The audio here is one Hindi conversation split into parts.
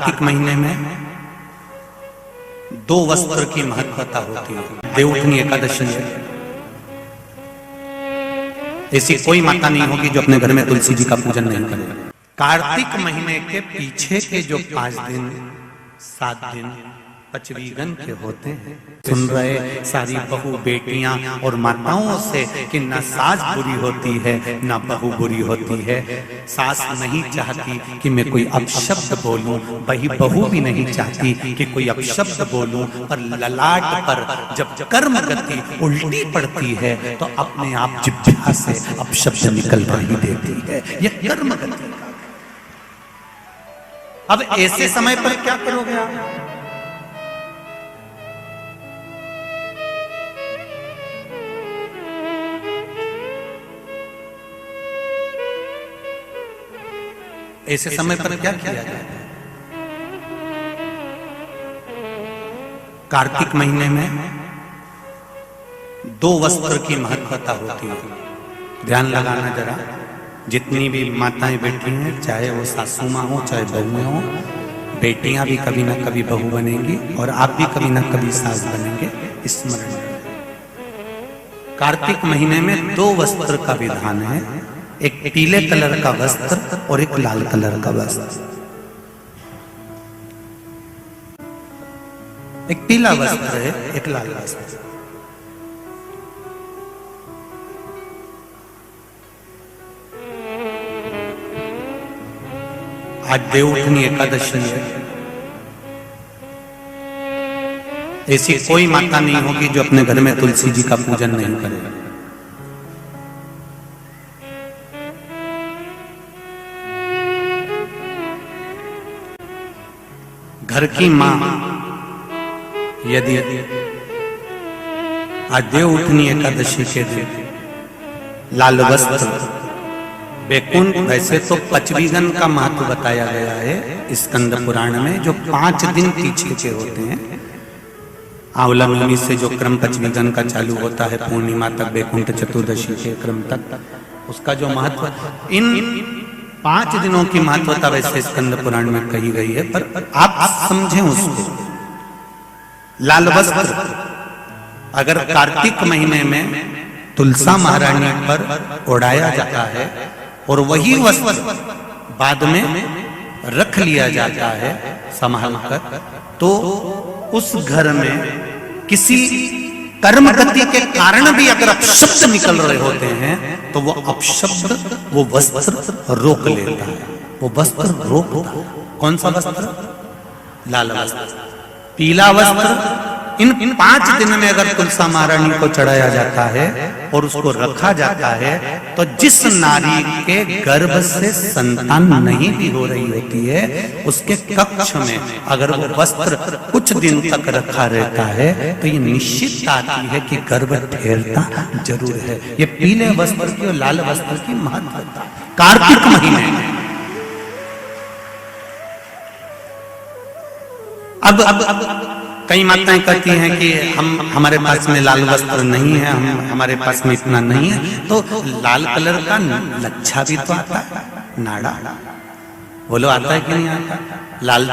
कार्तिक महीने में दो वस्त्र की महत्वता होती है। देवउठनी एकादशी है। ऐसी कोई माता नहीं होगी जो अपने घर में तुलसी जी का पूजन नहीं करे। कार्तिक महीने के पीछे के जो 5 दिन 7 दिन पचवीगन के होते हैं, सुन रहे सारी बहू बेटियां और माताओं से कि न सास बुरी होती है न बहू बुरी होती है। सास नहीं चाहती कि मैं कोई अपशब्द बोलूं, वही बहू भी नहीं चाहती कि कोई अपशब्द बोलूं, पर ललाट पर जब कर्म गति उल्टी पड़ती है तो अपने आप जिह्वा से अपशब्द निकलवा ही देती है। यह कर्म गति। अब ऐसे समय पर क्या करोगे आप? ऐसे समय पर क्या किया जाए? कार्तिक महीने में दो वस्त्र की महत्वता होती है। ध्यान लगाना जरा। जितनी भी माताएं बैठी हैं, चाहे वो सासू माँ हो चाहे बहुएं हो, बेटियां भी कभी ना कभी बहू बनेंगी और आप भी कभी ना कभी सास बनेंगे। स्मरण। कार्तिक महीने में दो वस्त्र का विधान है। एक पीले कलर का वस्त्र और एक लाल कलर का वस्त्र। एक पीला वस्त्र है, एक लाल वस्त्र। आज देवउठनी एकादशी है। ऐसी कोई माता नहीं होगी जो अपने घर में तुलसी जी का पूजन नहीं करे। घर की मां यदि आज देवउठनी एकादशी के दिन लाल वस्त्र बैकुंठ, वैसे तो पचवीगन का महत्व बताया गया है स्कंद पुराण में, जो 5 दिन पीछे के होते हैं। आंवला नवमी से जो क्रम पचवीगन का चालू होता है पूर्णिमा तक, बैकुंठ चतुर्दशी के क्रम तक, उसका जो महत्व, इन 5 दिनों की महत्वता वैसे स्कंद पुराण में कही गई है, पर आप समझें उसको। लाल वस्त्र अगर कार्तिक महीने में तुलसा महारानी पर ओढ़ाया जाता है और वही वस्त्र बाद में रख लिया जाता है संभाल कर, तो उस घर में किसी कर्म गति के कारण भी अगर अपशब्द निकल रहे होते हैं तो वो अपशब्द वो वस्त्र रोक लेता है। वो वस्त्र रोकता है। कौन सा वस्त्र? लाल वस्त्र। पीला वस्त्र इन 5 दिन में अगर तुलसा महारानी को चढ़ाया जाता है और उसको रखा जाता है तो जिस नारी के गर्भ से संतान नहीं भी हो रही होती है, उसके कक्ष में अगर वो वस्त्र कुछ दिन तक रखा रहता है तो ये निश्चित आती है कि गर्भ ठहरता जरूर है। ये पीले वस्त्र की और लाल वस्त्र की महत्वता कार्तिक महीने में। अब कई माताएं कहती हैं कि हमारे पास में लाल वस्त्र नहीं है, हमारे पास में इतना नहीं है, तो लाल कलर का लच्छा भी तो आता है, नाड़ा। बोलो आता है कि नहीं आता? लाल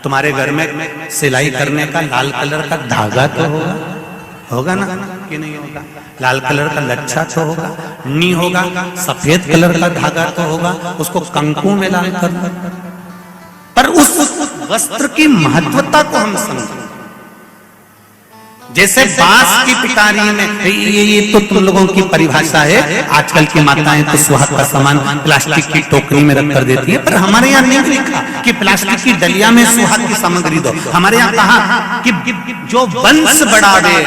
तुम्हारे घर में सिलाई करने का लाल कलर का धागा तो होगा, होगा ना कि नहीं होगा? लाल कलर का लच्छा तो होगा, नहीं होगा सफेद कलर का धागा तो होगा, उसको कंकु में लाल कर। पर उस वस्त्र की महत्वता को हम समझें। जैसे बांस की पिटारी में, ये तो तुम लोगों की परिभाषा है। आजकल की माताएं तो सुहाग का सामान प्लास्टिक की टोकरी में रख कर देती है, पर हमारे यहाँ नहीं लिखा कि प्लास्टिक की डलिया में सुहाग की सामग्री दो। हमारे यहाँ कहा कि जो वंश बढ़ावे,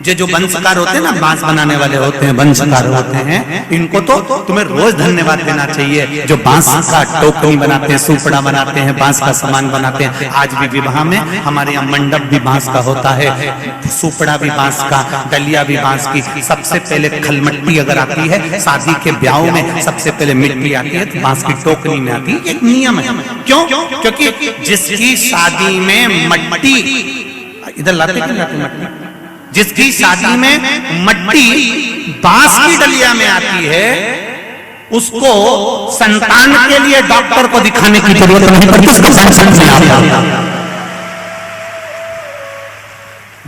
जो वंशकार होते हैं ना, बांस बनाने वाले होते हैं, वंशकार होते हैं, इनको तो तुम्हें रोज धन्यवाद देना चाहिए। जो बांस का टोकरी बनाते हैं, सुपड़ा बनाते हैं, बांस का सामान बनाते हैं। आज भी विवाह में हमारे यहाँ मंडप भी बांस का होता है, सुपड़ा भी बांस का, डलिया भी बांस की। सबसे पहले खलमट्टी अगर आती है, शादी के ब्याह में सबसे पहले मिट्टी आती है तो बांस की टोकरी में आती है। एक नियम है। क्यों? क्योंकि जिसकी शादी में मट्टी, इधर लाते मट्टी, जिसकी शादी में मट्टी बांस की डलिया में आती है उसको संतान के लिए डॉक्टर को दिखाने की जरूरत नहीं पड़ती, उसको समझ में आता।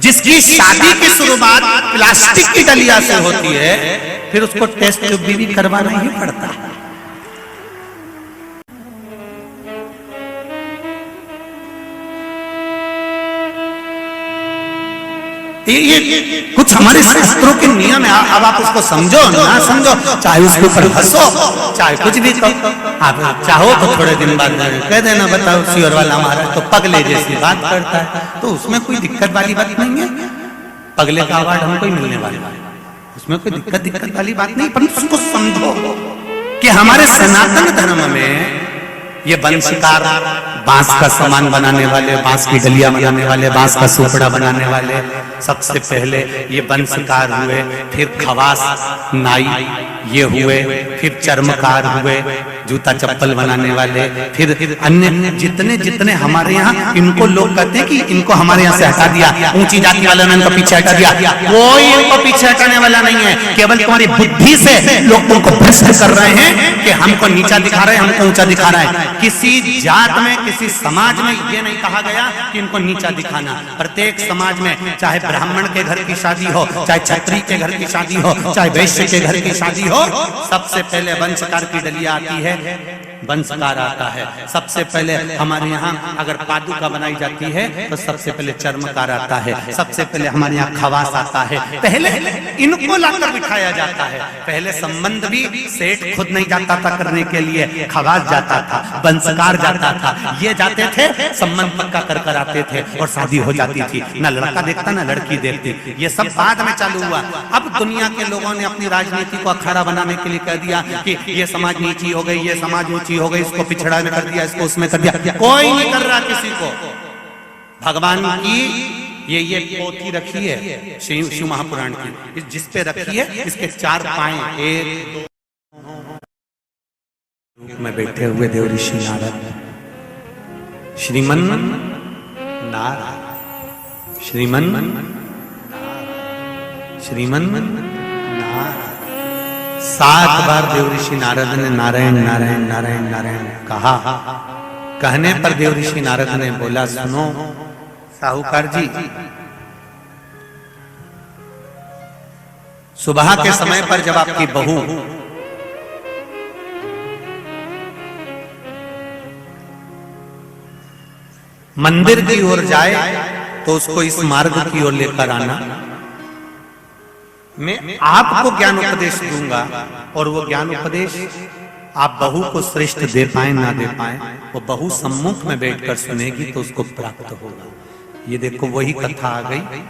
जिसकी शादी की शुरुआत प्लास्टिक की डलिया से होती है, फिर उसको टेस्ट ट्यूब भी करवाना ही पड़ता है। ये कुछ हमारे शास्त्रों के नियम है। अब आप उसको समझो ना समझो, चाहे उसके ऊपर हंसो, चाहे कुछ भी कहो, आप चाहो तो थोड़े दिन बाद कह देना, बताओ श्योर वाला हमारा तो पगले जैसी बात करता है, तो उसमें कोई दिक्कत वाली बात नहीं है। पगले का अवार्ड हमको ही मिलने वाला है, उसमें कोई दिक्कत वाली बात नहीं। पर उसको समझो कि हमारे सनातन धर्म में ये वंशकार, बांस का सामान बनाने वाले, बांस की डलिया बनाने वाले, बांस का सुपड़ा बनाने वाले, सबसे पहले ये वंशकार हुए, फिर खवास नाई ये हुए, फिर चर्मकार हुए, जूता चप्पल बनाने वाले, फिर अन्य जितने जितने हमारे यहाँ, इनको लोग कहते हैं कि इनको हमारे यहाँ से हटा दिया, ऊंची जाति वालों ने इनको पीछे हटा दिया। कोई इनको पीछे हटाने वाला नहीं है, केवल तुम्हारी बुद्धि से लोग तुमको भ्रष्ट कर रहे हैं कि हमको नीचा दिखा रहे हैं, हमको ऊंचा दिखा रहे हैं। किसी जात में, किसी समाज में ये नहीं कहा गया कि इनको नीचा दिखाना। प्रत्येक समाज में, चाहे ब्राह्मण के घर की शादी हो, चाहे क्षत्रिय के घर की शादी हो, चाहे वैश्य के घर की शादी हो, सबसे पहले वंशकार की डलिया आती है, वंशकार आता है। सबसे पहले हमारे यहाँ अगर पादुका बनाई जाती है तो सबसे पहले चर्मकार आता है, सबसे पहले हमारे यहाँ खवास आता है। पहले इनको लाकर बिठाया जाता है। पहले संबंध भी सेठ खुद नहीं जाता था करने के लिए, खवास जाता था, वंशकार जाता था, ये जाते थे, संबंध पक्का कर कर आते थे और शादी हो जाती थी। ना लड़का देखता ना लड़की देखती। ये सब बाद में चालू हुआ। अब दुनिया के लोगों ने अपनी राजनीति को अखाड़ा बनाने के लिए कह दिया कि ये समाज नीची हो गई, ये समाज ऊंची हो गई, इसको पिछड़ा में कर दिया, इसको उसमें कर दिया। कोई नहीं कर रहा किसी को। भगवान की ये पोथी रखी है शिव महापुराण की, जिस पे रखी है, इसके 4 पाए, एक रूप में बैठे हुए देव ऋषि नारद, श्रीमन नारायण, श्रीमन नारायण। 7 बार देव ऋषि नारद ने नारायण नारायण नारायण नारायण कहा। कहने पर देव ऋषि नारद ने बोला, सुनो साहूकार जी, सुबह के समय पर जब आपकी बहू मंदिर की ओर जाए तो उसको इस मार्ग की ओर लेकर आना। मैं आपको ज्ञान उपदेश दूंगा और वो ज्ञान उपदेश आप बहू को श्रेष्ठ दे पाए ना दे पाए, वो बहू सम्मुख में बैठकर सुनेगी तो उसको प्राप्त होगा। ये देखो वही कथा आ गई।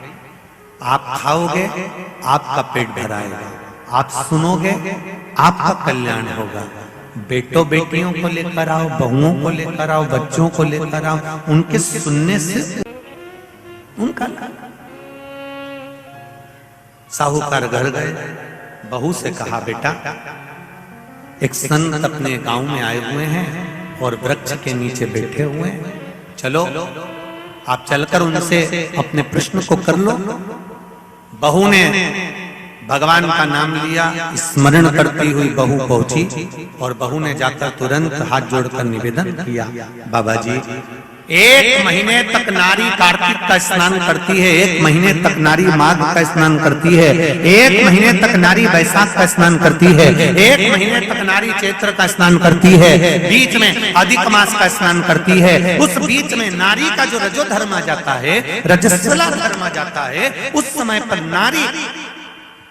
आप खाओगे आपका पेट भराएगा, आप सुनोगे आपका कल्याण होगा। बेटों बेटियों को लेकर आओ, बहुओं को लेकर आओ, बच्चों को लेकर आओ, उनके सुनने से उनका साहूकार घर गए, बहू से कहा, बेटा एक संत अपने गांव में आए हुए हैं और वृक्ष के नीचे बैठे हुए हैं, चलो आप चलकर उनसे अपने प्रश्न को कर लो। बहू ने भगवान का नाम लिया, स्मरण करती हुई बहू पहुंची और बहू ने जाकर तुरंत हाथ जोड़कर निवेदन किया, बाबा जी 1 महीने तक नारी कार्तिक का स्नान करती है, 1 महीने तक नारी माघ का स्नान करती है, 1 महीने तक नारी वैशाख का स्नान करती है, 1 महीने तक नारी चैत्र का स्नान करती है, बीच में अधिक मास का स्नान करती है। उस बीच में नारी का जो रजो धर्म आ जाता है, रजस्वला धर्म आ जाता है, उस समय पर नारी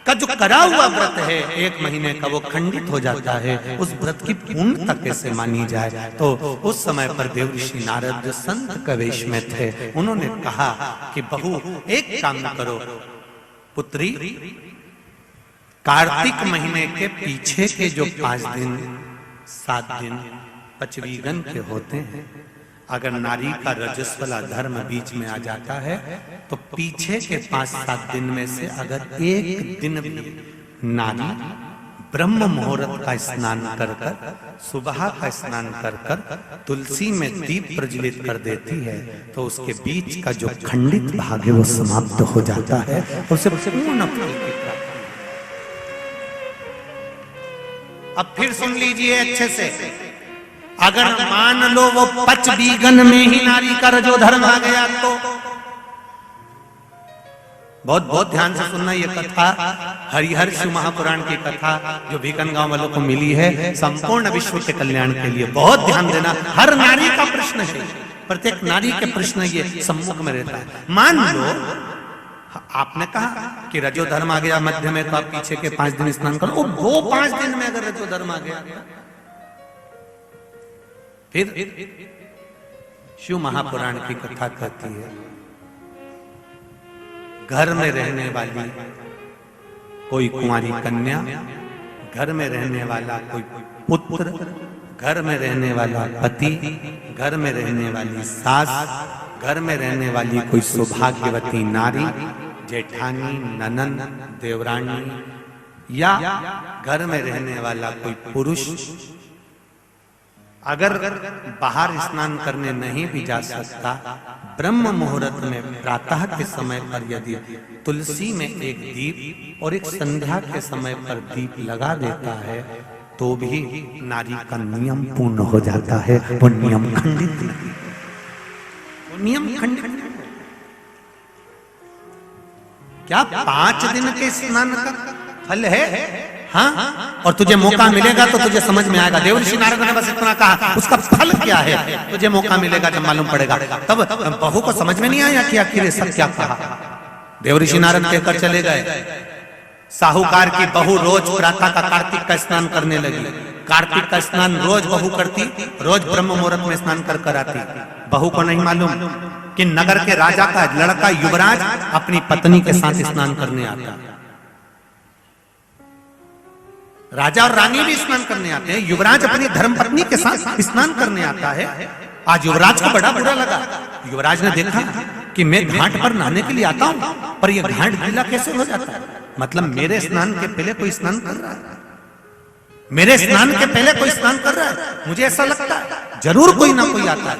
का जो करा हुआ व्रत है 1 महीने का, वो खंडित हो जाता है। उस व्रत की पूर्णता कैसे मानी जाए? तो उस समय पर देव ऋषि नारद जो संत के वेश में थे, उन्होंने कहा कि बहू एक काम करो, पुत्री कार्तिक महीने के पीछे के जो 5 दिन 7 दिन पचवीगन के होते हैं, अगर नारी का रजस्वला धर्म बीच में आ जाता है तो पीछे के 5-7 दिन में से अगर एक दिन भी नारी ब्रह्म मुहूर्त का स्नान कर कर, सुबह का स्नान कर कर तुलसी में दीप प्रज्वलित कर देती है तो उसके बीच का जो खंडित भाग है वो समाप्त हो जाता है और उसे पूर्ण फल की प्राप्ति। अब फिर सुन लीजिए अच्छे से, अगर मान लो वो पच बीगन में ही नारी का रजोधर्म आ गया तो बहुत बहुत ध्यान से सुनना, ये कथा हरिहर शिव महापुराण की कथा जो बीकन गांव वालों को मिली है संपूर्ण विश्व के कल्याण के लिए। बहुत ध्यान देना, हर नारी का प्रश्न है, प्रत्येक नारी के प्रश्न ये सम्मुख में रहता है। मान लो आपने कहा कि रजोधर्म आ गया मध्य में, तो आप पीछे के 5 दिन स्नान करो। वो 5 दिन में अगर रजोधर्म आ गया फिर शिव महापुराण की कथा कहती है, घर में रहने वाली कोई कुंवारी कन्या, घर में रहने वाला कोई पुत्र, घर में रहने वाला पति, घर में रहने वाली सास, घर में रहने वाली कोई सौभाग्यवती नारी, जेठानी, ननन, देवरानी, या घर में रहने वाला कोई पुरुष अगर बाहर स्नान करने नहीं भी जा सकता, ब्रह्म मुहूर्त में प्रातः के समय पर यदि तुलसी में एक दीप और एक संध्या के समय पर दीप लगा देता है तो भी नारी का नियम पूर्ण हो जाता है। वो नियम खंडित नहीं, वो नियम खंडित नहीं। क्या 5 दिन के स्नान का फल है? हाँ, और तुझे मौका मिलेगा तो तुझे समझ में आएगा। देवर्षि नारद ने बस इतना कहा, उसका फल क्या है तुझे मौका मिलेगा जब मालूम पड़ेगा। तब बहू को समझ में नहीं आया कि आखिर ये सब क्या कहा। देवर्षि नारद कहकर चले गए। साहूकार की बहू रोज प्रातः का कार्तिक का स्नान करने लगी। कार्तिक का स्नान रोज बहू करती, रोज ब्रह्म मुहूर्त में स्नान कर आती। बहू को नहीं मालूम कि नगर के राजा का लड़का युवराज अपनी पत्नी के साथ स्नान करने आता। राजा और रानी भी स्नान करने आते हैं, युवराज अपनी धर्मपत्नी के साथ स्नान करने आता है। आज युवराज को बड़ा बुरा लगा। युवराज ने देखा कि मैं घाट पर नहाने के लिए आता हूं, पर यह घाट गीला कैसे हो जाता है? मतलब मेरे स्नान के पहले कोई स्नान कर रहा है, मेरे स्नान के पहले कोई स्नान कर रहा है। मुझे ऐसा लगता है जरूर कोई ना कोई आता है।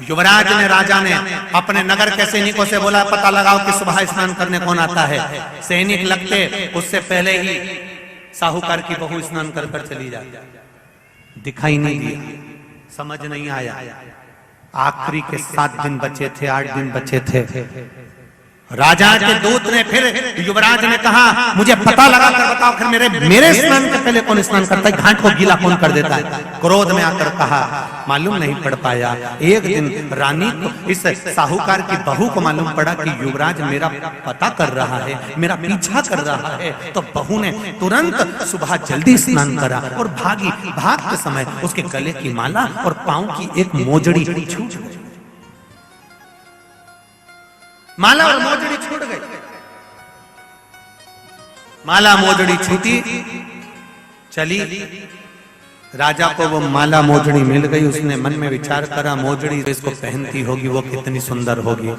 युवराज ने, राजा ने अपने नगर के सैनिकों से बोला, पता लगाओ कि सुबह स्नान करने कौन आता है। सैनिक लगते उससे पहले ही साहूकार की बहू स्नान कर कर चली जाती। दिखाई नहीं दिया, समझ नहीं आया। आखिरी के 7 दिन बचे थे, 8 दिन बचे थे। राजा के दूत ने फिर युवराज ने कहा, मुझे पता लगा कर बताओ फिर मेरे स्नान के पहले कौन स्नान करता है, घाट को गीला कौन कर देता है। क्रोध में आकर कहा, मालूम नहीं पड़ पाया। एक दिन रानी को, इस साहूकार की बहू को मालूम पड़ा कि युवराज मेरा पता कर रहा है, मेरा पीछा कर रहा है। तो बहू ने तुरंत सुबह जल्दी स्नान करा और भागी। भागते समय उसके गले की माला और पांव की एक मोजड़ी छूट गई। माला और मोजड़ी छूट गई। माला मोजड़ी छूटी, चली। राजा को वो माला मोजड़ी मिल गई। उसने मन में विचार करा, मोजड़ी इसको पहनती होगी वो कितनी सुंदर होगी।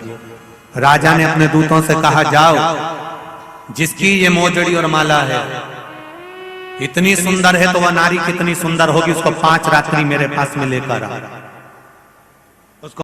राजा ने अपने दूतों से कहा, जाओ जिसकी ये मोजड़ी और माला है इतनी सुंदर है तो वह नारी कितनी सुंदर होगी, उसको 5 रात्रि मेरे पास में लेकर आ।